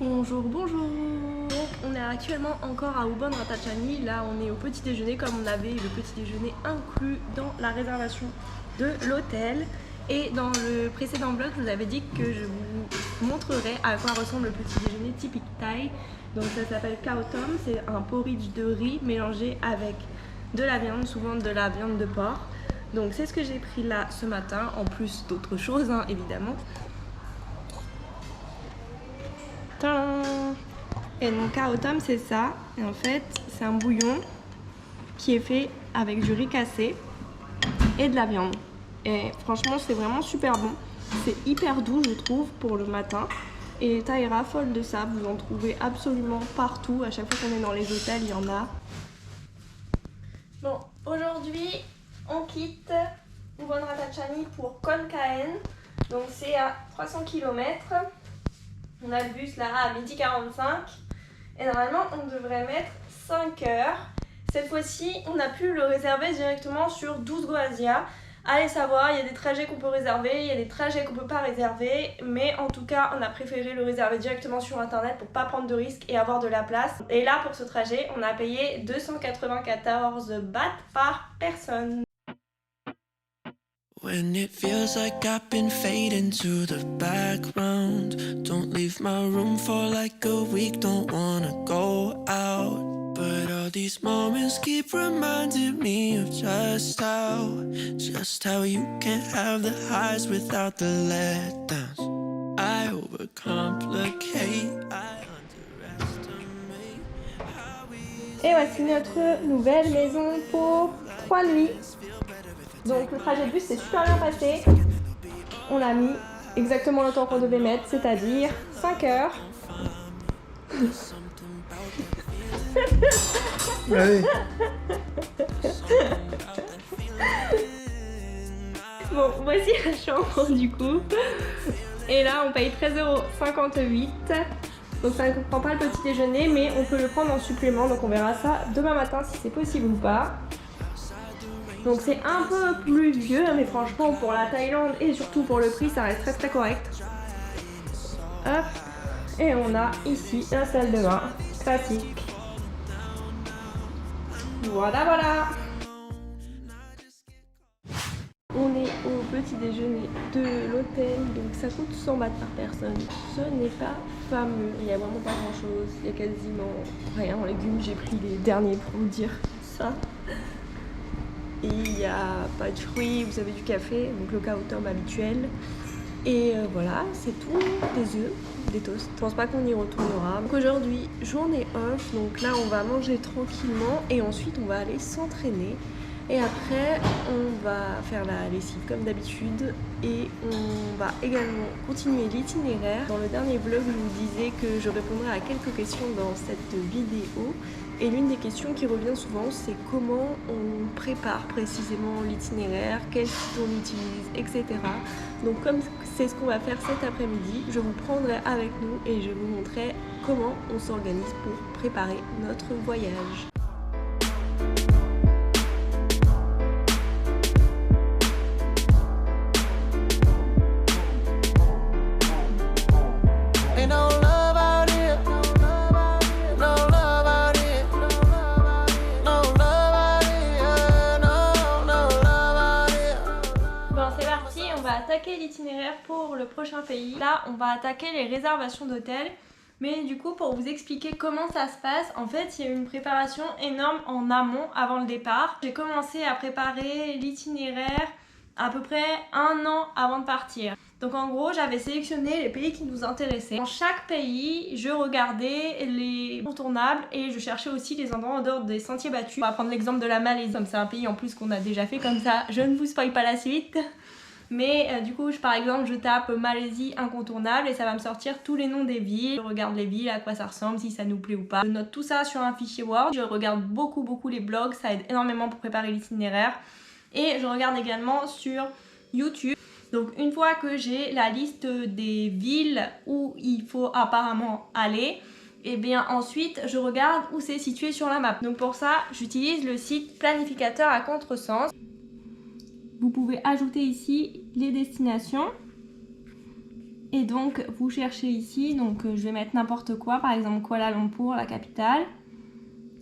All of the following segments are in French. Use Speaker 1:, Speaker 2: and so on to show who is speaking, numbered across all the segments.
Speaker 1: Bonjour, bonjour. Donc on est actuellement encore à Ubon Ratchathani. Là on est au petit déjeuner comme on avait le petit déjeuner inclus dans la réservation de l'hôtel. Et dans le précédent vlog, je vous avais dit que je vous montrerai à quoi ressemble le petit déjeuner typique thaï. Donc ça s'appelle Khao Tom, c'est un porridge de riz mélangé avec de la viande, souvent de la viande de porc. Donc c'est ce que j'ai pris là ce matin, en plus d'autres choses évidemment. Tadam! Et mon Khao Tom c'est ça, et en fait c'est un bouillon qui est fait avec du riz cassé et de la viande. Et franchement c'est vraiment super bon, c'est hyper doux je trouve pour le matin. Et les Thaïs raffolent de ça, vous en trouvez absolument partout, à chaque fois qu'on est dans les hôtels il y en a. Bon, aujourd'hui on quitte Ubon Ratchathani pour Khon Kaen, donc c'est à 300 km. On a le bus là à 12h45 et normalement on devrait mettre 5 heures. Cette fois-ci on a pu le réserver directement sur 12 Goasia. Allez savoir, il y a des trajets qu'on peut réserver, il y a des trajets qu'on peut pas réserver, mais en tout cas on a préféré le réserver directement sur internet pour pas prendre de risques et avoir de la place. Et là pour ce trajet on a payé 294 bahts par personne.
Speaker 2: When it feels like I've been fading to the background, don't leave my room for like a week, don't wanna go out. But all these moments keep reminding me of just how you can't have the highs without the letdowns. I overcomplicate, I underestimate how easy.
Speaker 1: Et voici notre nouvelle maison pour 3 nuits. Donc le trajet de bus s'est super bien passé. On a mis exactement le temps qu'on devait mettre, c'est-à-dire 5 heures.
Speaker 3: Allez.
Speaker 1: Bon, voici la chambre du coup. Et là, on paye 13,58 €. Donc ça ne comprend pas le petit déjeuner, mais on peut le prendre en supplément. Donc on verra ça demain matin si c'est possible ou pas. Donc c'est un peu plus vieux, mais franchement pour la Thaïlande et surtout pour le prix, ça reste très très correct. Hop. Et on a ici la salle de bain classique. Voilà, voilà. On est au petit déjeuner de l'hôtel, donc ça coûte 100 bahts par personne. Ce n'est pas fameux, il n'y a vraiment pas grand chose, il y a quasiment rien en légumes, j'ai pris les derniers pour vous dire ça. Et il n'y a pas de fruits, vous avez du café, donc le Khao Tom habituel. Et voilà, c'est tout, des œufs, des toasts. Je pense pas qu'on y retournera. Donc aujourd'hui, journée off, donc là on va manger tranquillement et ensuite on va aller s'entraîner. Et après, on va faire la lessive comme d'habitude et on va également continuer l'itinéraire. Dans le dernier vlog, je vous disais que je répondrai à quelques questions dans cette vidéo. Et l'une des questions qui revient souvent, c'est comment on prépare précisément l'itinéraire, quel site on utilise, etc. Donc comme c'est ce qu'on va faire cet après-midi, je vous prendrai avec nous et je vous montrerai comment on s'organise pour préparer notre voyage. L'itinéraire pour le prochain pays. Là, on va attaquer les réservations d'hôtels. Mais du coup, pour vous expliquer comment ça se passe, en fait, il y a une préparation énorme en amont avant le départ. J'ai commencé à préparer l'itinéraire à peu près 1 an avant de partir. Donc en gros, j'avais sélectionné les pays qui nous intéressaient. Dans chaque pays, je regardais les incontournables et je cherchais aussi les endroits en dehors des sentiers battus. On va prendre l'exemple de la Malaisie, comme c'est un pays en plus qu'on a déjà fait, comme ça je ne vous spoil pas la suite. Mais du coup, par exemple, je tape Malaisie incontournable et ça va me sortir tous les noms des villes. Je regarde les villes, à quoi ça ressemble, si ça nous plaît ou pas. Je note tout ça sur un fichier Word. Je regarde beaucoup les blogs, ça aide énormément pour préparer l'itinéraire. Et je regarde également sur YouTube. Donc une fois que j'ai la liste des villes où il faut apparemment aller, et bien ensuite je regarde où c'est situé sur la map. Donc pour ça, j'utilise le site planificateur à contresens. Vous pouvez ajouter ici les destinations Et donc vous cherchez ici, donc je vais mettre n'importe quoi, par exemple Kuala Lumpur, la capitale.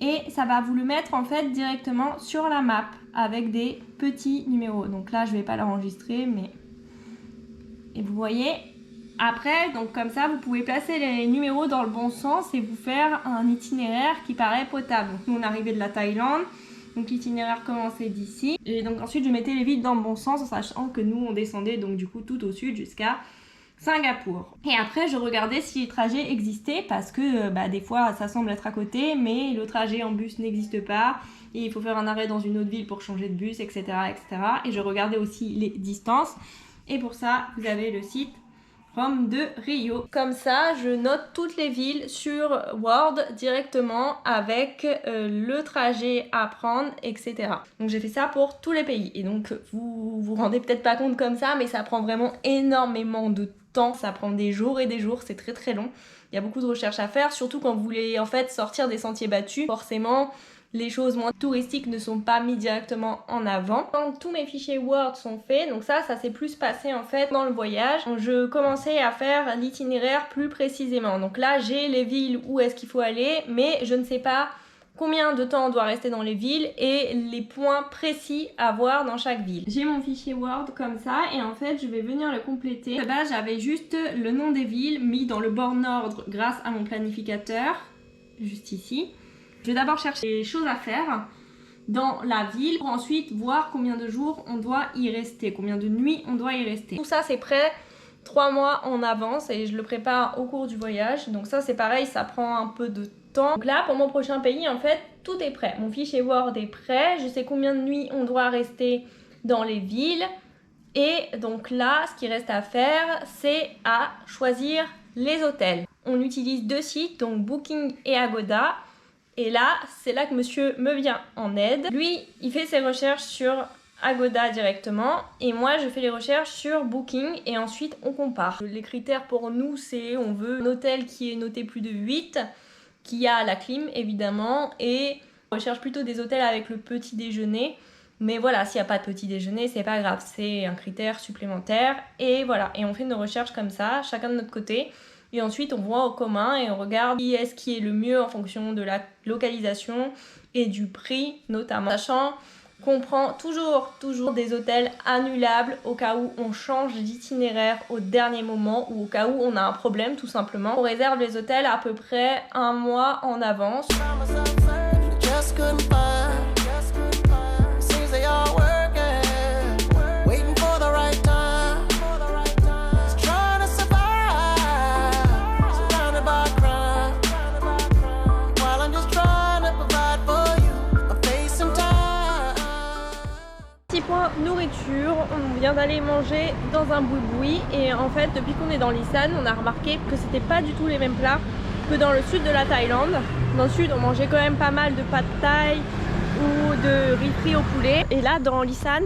Speaker 1: Et ça va vous le mettre en fait directement sur la map avec des petits numéros. Donc là je vais pas l'enregistrer, mais... Et vous voyez, après, donc comme ça vous pouvez placer les numéros dans le bon sens et vous faire un itinéraire qui paraît potable. Donc nous on arrivait de la Thaïlande, donc l'itinéraire commençait d'ici. Et donc ensuite je mettais les villes dans le bon sens en sachant que nous on descendait donc du coup tout au sud jusqu'à Singapour. Et après je regardais si les trajets existaient parce que des fois ça semble être à côté mais le trajet en bus n'existe pas et il faut faire un arrêt dans une autre ville pour changer de bus, etc. etc. Et je regardais aussi les distances et pour ça vous avez le site Rome de Rio. Comme ça je note toutes les villes sur Word directement avec le trajet à prendre, etc. Donc j'ai fait ça pour tous les pays et donc vous vous rendez peut-être pas compte comme ça mais ça prend vraiment énormément de temps, ça prend des jours et des jours, c'est très très long. Il y a beaucoup de recherches à faire, surtout quand vous voulez en fait sortir des sentiers battus. Forcément, les choses moins touristiques ne sont pas mises directement en avant. Quand tous mes fichiers Word sont faits, donc ça s'est plus passé en fait dans le voyage. Je commençais à faire l'itinéraire plus précisément. Donc là, j'ai les villes où est-ce qu'il faut aller, mais je ne sais pas combien de temps on doit rester dans les villes et les points précis à voir dans chaque ville. J'ai mon fichier Word comme ça et en fait je vais venir le compléter. Là j'avais juste le nom des villes mis dans le bon ordre grâce à mon planificateur, juste ici. Je vais d'abord chercher les choses à faire dans la ville pour ensuite voir combien de jours on doit y rester, combien de nuits on doit y rester. Tout ça c'est prêt 3 mois en avance et je le prépare au cours du voyage. Donc ça c'est pareil, ça prend un peu de temps. Donc là pour mon prochain pays en fait tout est prêt. Mon fichier Word est prêt, je sais combien de nuits on doit rester dans les villes. Et donc là ce qui reste à faire c'est à choisir les hôtels. On utilise 2 sites, donc Booking et Agoda. Et là, c'est là que monsieur me vient en aide. Lui, il fait ses recherches sur Agoda directement et moi, je fais les recherches sur Booking et ensuite on compare. Les critères pour nous, c'est on veut un hôtel qui est noté plus de 8, qui a la clim évidemment et on recherche plutôt des hôtels avec le petit déjeuner. Mais voilà, s'il n'y a pas de petit déjeuner, c'est pas grave, c'est un critère supplémentaire. Et voilà, et on fait nos recherches comme ça, chacun de notre côté. Et ensuite, on voit en commun et on regarde qui est-ce qui est le mieux en fonction de la localisation et du prix notamment. Sachant qu'on prend toujours des hôtels annulables au cas où on change d'itinéraire au dernier moment ou au cas où on a un problème tout simplement. On réserve les hôtels à peu près 1 mois en avance. Petit point nourriture, on vient d'aller manger dans un boui-boui et en fait depuis qu'on est dans l'Isan on a remarqué que c'était pas du tout les mêmes plats que dans le sud de la Thaïlande. Dans le sud on mangeait quand même pas mal de pad thaï ou de riz frit au poulet et là dans l'Isan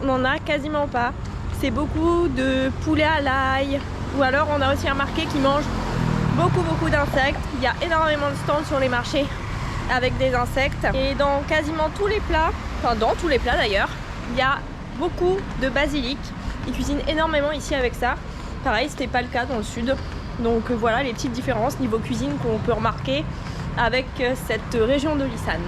Speaker 1: on en a quasiment pas. C'est beaucoup de poulet à l'ail ou alors on a aussi remarqué qu'ils mangent beaucoup d'insectes. Il y a énormément de stands sur les marchés avec des insectes et dans quasiment tous les plats, enfin dans tous les plats d'ailleurs, il y a beaucoup de basilic. Ils cuisinent énormément ici avec ça. Pareil, c'était pas le cas dans le sud. Donc voilà les petites différences niveau cuisine qu'on peut remarquer avec cette région de l'Isan.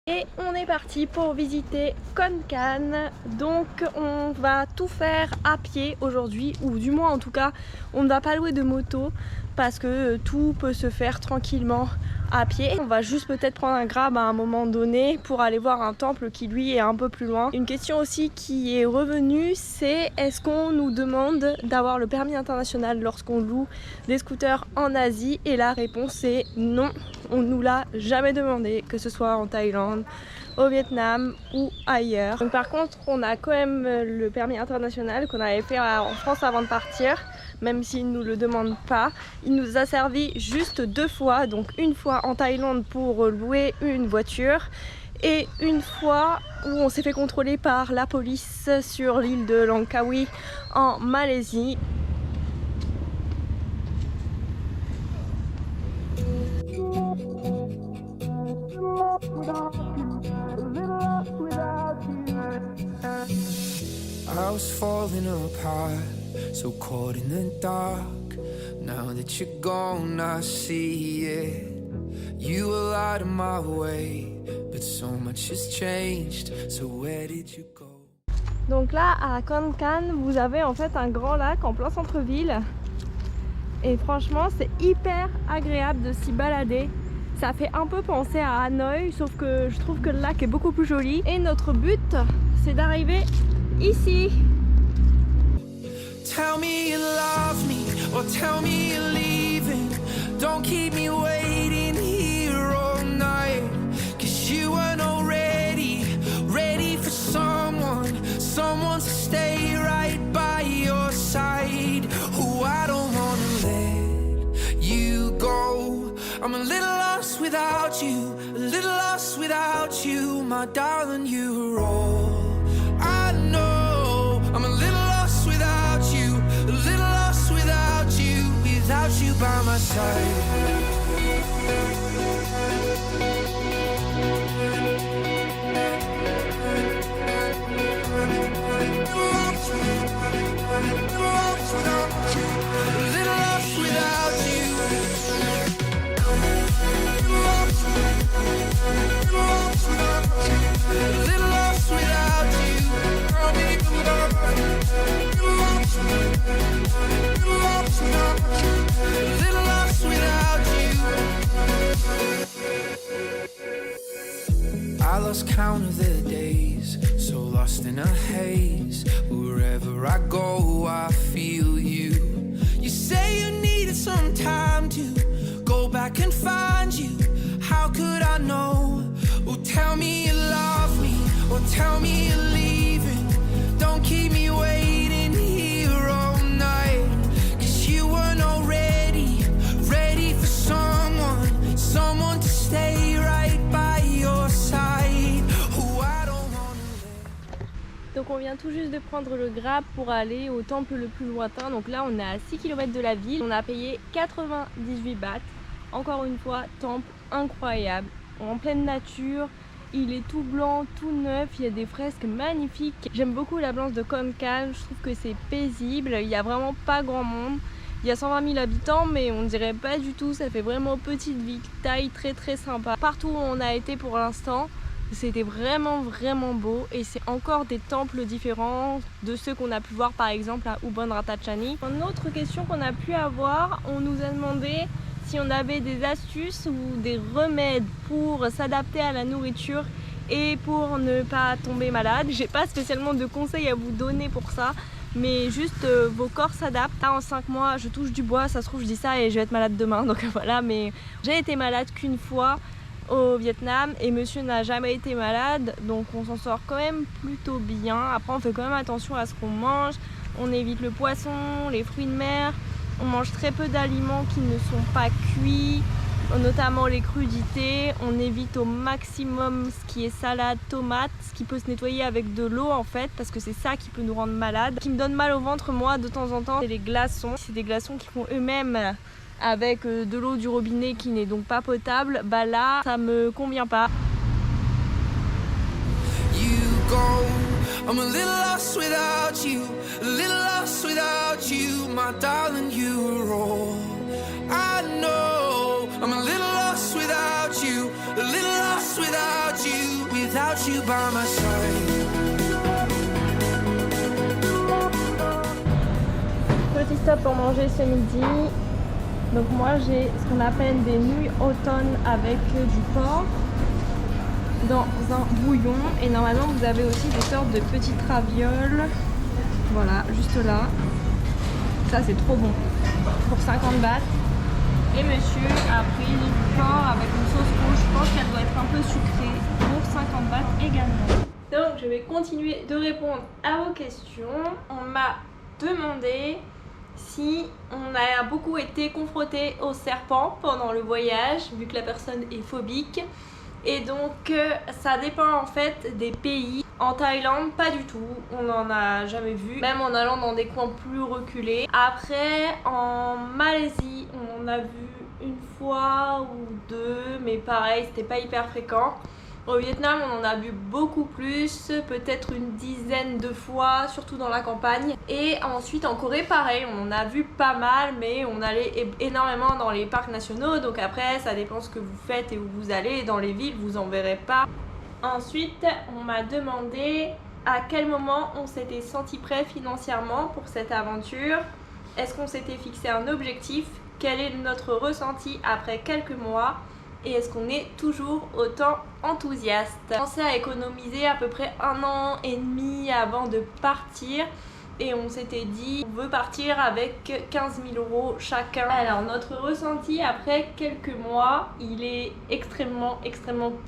Speaker 1: Et on est parti pour visiter Khon Kaen. Donc on va tout faire à pied aujourd'hui, ou du moins en tout cas on ne va pas louer de moto parce que tout peut se faire tranquillement à pied. On va juste peut-être prendre un grab à un moment donné pour aller voir un temple qui lui est un peu plus loin. Une question aussi qui est revenue, c'est est-ce qu'on nous demande d'avoir le permis international lorsqu'on loue des scooters en Asie? Et la réponse est non, on nous l'a jamais demandé, que ce soit en Thaïlande, au Vietnam ou ailleurs. Donc par contre on a quand même le permis international qu'on avait fait en France avant de partir, même s'il ne nous le demande pas. Il nous a servi juste 2 fois, donc une fois en Thaïlande pour louer une voiture et une fois où on s'est fait contrôler par la police sur l'île de Langkawi en Malaisie.
Speaker 2: house falling apart, so caught in the dark. Now that you're gone, I see it. You were out of my way, but so much has changed. So where did you go?
Speaker 1: Donc là, à Khon Kaen, vous avez en fait un grand lac en plein centre-ville. Et franchement, c'est hyper agréable de s'y balader. Ça fait un peu penser à Hanoï, sauf que je trouve que le lac est beaucoup plus joli. Et notre but, c'est d'arriver ici.
Speaker 2: Tell me you love me, or tell me you're leaving. Don't keep me waiting here all night. 'Cause you weren't already ready for someone to stay right by your side. Oh, I don't wanna let you go. I'm a little lost without you, a little lost without you, my darling, you're all I know. I'm a little lost without you, a little lost without you by my side. I lost count of the days, so lost in a haze. Wherever I go, I feel you. You say you needed some time to go back and find you. How could I know? Oh, tell me you love me, or tell me you're leaving. Don't keep me waiting here all night. 'Cause you weren't already ready for someone to stay right by your side. Oh, I don't wanna let.
Speaker 1: Donc on vient tout juste de prendre le Grab pour aller au temple le plus lointain. Donc là on est à 6 km de la ville. On a payé 98 bahts. Encore une fois, temple incroyable, en pleine nature. Il est tout blanc, tout neuf, il y a des fresques magnifiques. J'aime beaucoup l'ambiance de Khon Kaen, je trouve que c'est paisible. Il n'y a vraiment pas grand monde. Il y a 120 000 habitants, mais on ne dirait pas du tout. Ça fait vraiment petite ville, taille très très sympa. Partout où on a été pour l'instant, c'était vraiment beau. Et c'est encore des temples différents de ceux qu'on a pu voir par exemple à Ubon Ratchathani. Une autre question qu'on a pu avoir, on nous a demandé si on avait des astuces ou des remèdes pour s'adapter à la nourriture et pour ne pas tomber malade. J'ai pas spécialement de conseils à vous donner pour ça, mais juste vos corps s'adaptent. Là en 5 mois, je touche du bois, ça se trouve je dis ça et je vais être malade demain, donc voilà. Mais j'ai été malade qu'une fois au Vietnam et monsieur n'a jamais été malade, donc on s'en sort quand même plutôt bien. Après on fait quand même attention à ce qu'on mange, on évite le poisson, les fruits de mer. On mange très peu d'aliments qui ne sont pas cuits, notamment les crudités. On évite au maximum ce qui est salade, tomate, ce qui peut se nettoyer avec de l'eau en fait, parce que c'est ça qui peut nous rendre malade. Ce qui me donne mal au ventre, moi, de temps en temps, c'est les glaçons. C'est des glaçons qui font eux-mêmes avec de l'eau du robinet qui n'est donc pas potable. Bah là, ça me convient pas.
Speaker 2: I'm a little lost without you, a little lost without you, my darling, you're all I know. I'm a little lost without you, a little lost without you by my side.
Speaker 1: Petit stop pour manger ce midi. Donc moi j'ai ce qu'on appelle des nouilles automne avec du porc dans un bouillon, et normalement vous avez aussi des sortes de petites ravioles, voilà, juste là. Ça c'est trop bon pour 50 bahts. Et monsieur a pris du porc avec une sauce rouge, je pense qu'elle doit être un peu sucrée, pour 50 bahts également. Donc je vais continuer de répondre à vos questions. On m'a demandé si on a beaucoup été confronté aux serpents pendant le voyage, vu que la personne est phobique. Et donc ça dépend en fait des pays. En Thaïlande, pas du tout, on n'en a jamais vu, même en allant dans des coins plus reculés. Après, en Malaisie, on en a vu une fois ou deux, mais pareil, c'était pas hyper fréquent. Au Vietnam, on en a vu beaucoup plus, peut-être une dizaine de fois, surtout dans la campagne. Et ensuite en Corée, pareil, on en a vu pas mal, mais on allait énormément dans les parcs nationaux. Donc après, ça dépend ce que vous faites et où vous allez. Dans les villes, vous en verrez pas. Ensuite, on m'a demandé à quel moment on s'était senti prêt financièrement pour cette aventure. Est-ce qu'on s'était fixé un objectif? Quel est notre ressenti après quelques mois? Et est-ce qu'on est toujours autant enthousiaste? On a commencé à économiser à peu près 1 an et demi avant de partir. Et on s'était dit, on veut partir avec 15 000 € chacun. Alors notre ressenti après quelques mois, il est extrêmement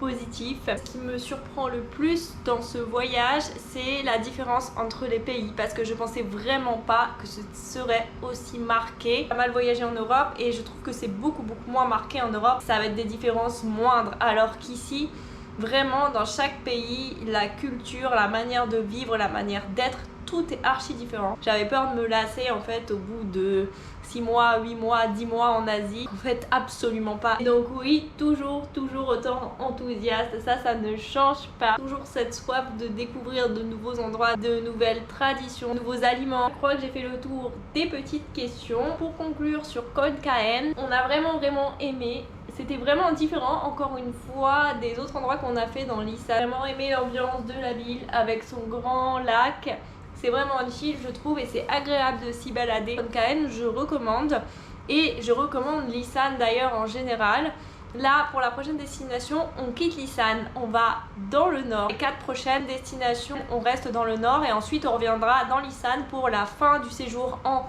Speaker 1: positif. Ce qui me surprend le plus dans ce voyage, c'est la différence entre les pays. Parce que je pensais vraiment pas que ce serait aussi marqué. J'ai pas mal voyagé en Europe et je trouve que c'est beaucoup moins marqué en Europe. Ça va être des différences moindres. Alors qu'ici, vraiment dans chaque pays, la culture, la manière de vivre, la manière d'être, tout est archi différent. J'avais peur de me lasser en fait au bout de 6 mois, 8 mois, 10 mois en Asie. En fait, absolument pas. Et donc oui, toujours autant enthousiaste. Ça ne change pas. Toujours cette soif de découvrir de nouveaux endroits, de nouvelles traditions, de nouveaux aliments. Je crois que j'ai fait le tour des petites questions. Pour conclure sur Khon Kaen, on a vraiment aimé. C'était vraiment différent, encore une fois, des autres endroits qu'on a fait dans l'Isan. J'ai vraiment aimé l'ambiance de la ville avec son grand lac. C'est vraiment chill, je trouve, et c'est agréable de s'y balader. Khon Kaen, je recommande. Et je recommande l'Isan d'ailleurs en général. Là, pour la prochaine destination, on quitte l'Isan, on va dans le nord. Les 4 prochaines destinations, on reste dans le nord et ensuite on reviendra dans l'Isan pour la fin du séjour en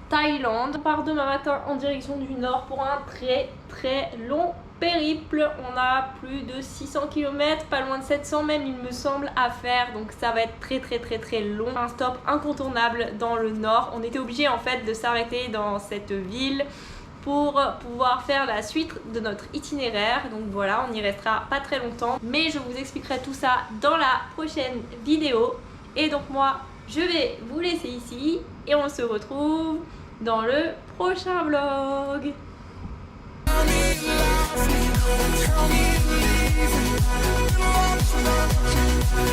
Speaker 1: Thaïlande. On part demain matin en direction du nord pour un très long périple. On a plus de 600 km, pas loin de 700 même il me semble à faire, donc ça va être très long. Un stop incontournable dans le nord. On était obligé en fait de s'arrêter dans cette ville pour pouvoir faire la suite de notre itinéraire. Donc voilà, on y restera pas très longtemps, mais je vous expliquerai tout ça dans la prochaine vidéo. Et donc moi, je vais vous laisser ici et on se retrouve dans le prochain vlog.